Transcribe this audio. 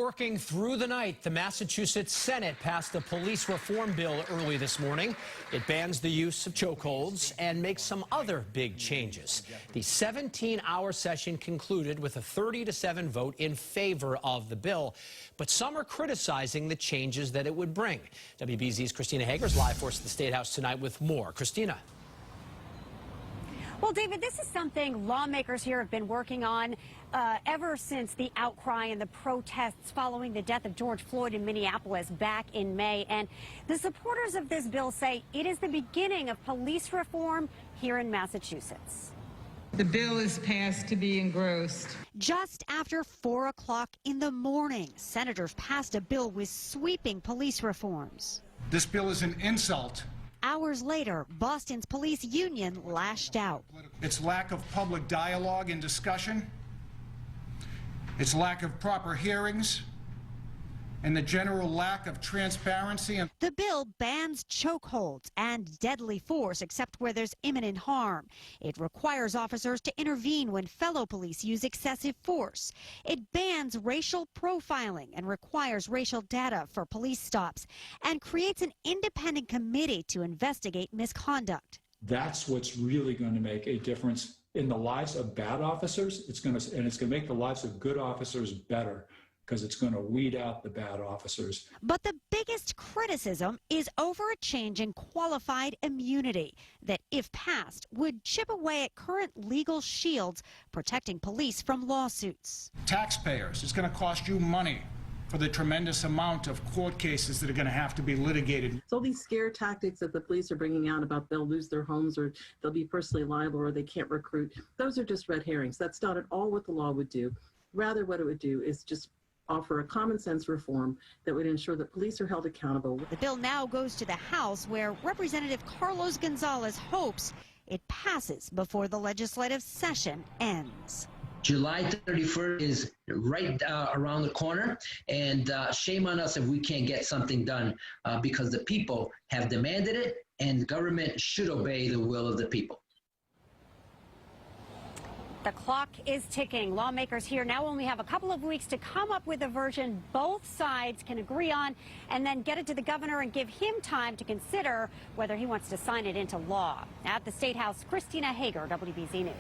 working through the night, the Massachusetts Senate passed a police reform bill early this morning. It bans the use of chokeholds and makes some other big changes. The 17-hour session concluded with a 30-7 vote in favor of the bill, but some are criticizing the changes that it would bring. WBZ's Christina Hager is live for us at the State House tonight with more. Christina. Well, David, this is something lawmakers here have been working on ever since the outcry and the protests following the death of George Floyd in Minneapolis back in May. And the supporters of this bill say it is the beginning of police reform here in Massachusetts. The bill is passed to be engrossed. Just after 4 o'clock in the morning, senators passed a bill with sweeping police reforms. This bill is an insult. Hours later, Boston's police union lashed out. Its lack of public dialogue and discussion, its lack of proper hearings, and the general lack of transparency. The bill bans chokeholds and deadly force except where there's imminent harm. It requires officers to intervene when fellow police use excessive force. It bans racial profiling and requires racial data for police stops and creates an independent committee to investigate misconduct. That's what's really going to make a difference in the lives of bad officers. It's going to make the lives of good officers better, because it's going to weed out the bad officers. But the biggest criticism is over a change in qualified immunity that, if passed, would chip away at current legal shields protecting police from lawsuits. Taxpayers, it's going to cost you money for the tremendous amount of court cases that are going to have to be litigated. So these scare tactics that the police are bringing out about they'll lose their homes or they'll be personally liable or they can't recruit, those are just red herrings. That's not at all what the law would do. Rather, what it would do is just offer a common sense reform that would ensure that police are held accountable. The bill now goes to the House, where Representative Carlos Gonzalez hopes it passes before the legislative session ends. July 31st is right around the corner, and shame on us if we can't get something done because the people have demanded it, and government should obey the will of the people. The clock is ticking. Lawmakers here now only have a couple of weeks to come up with a version both sides can agree on and then get it to the governor and give him time to consider whether he wants to sign it into law. At the State House, Christina Hager, WBZ News.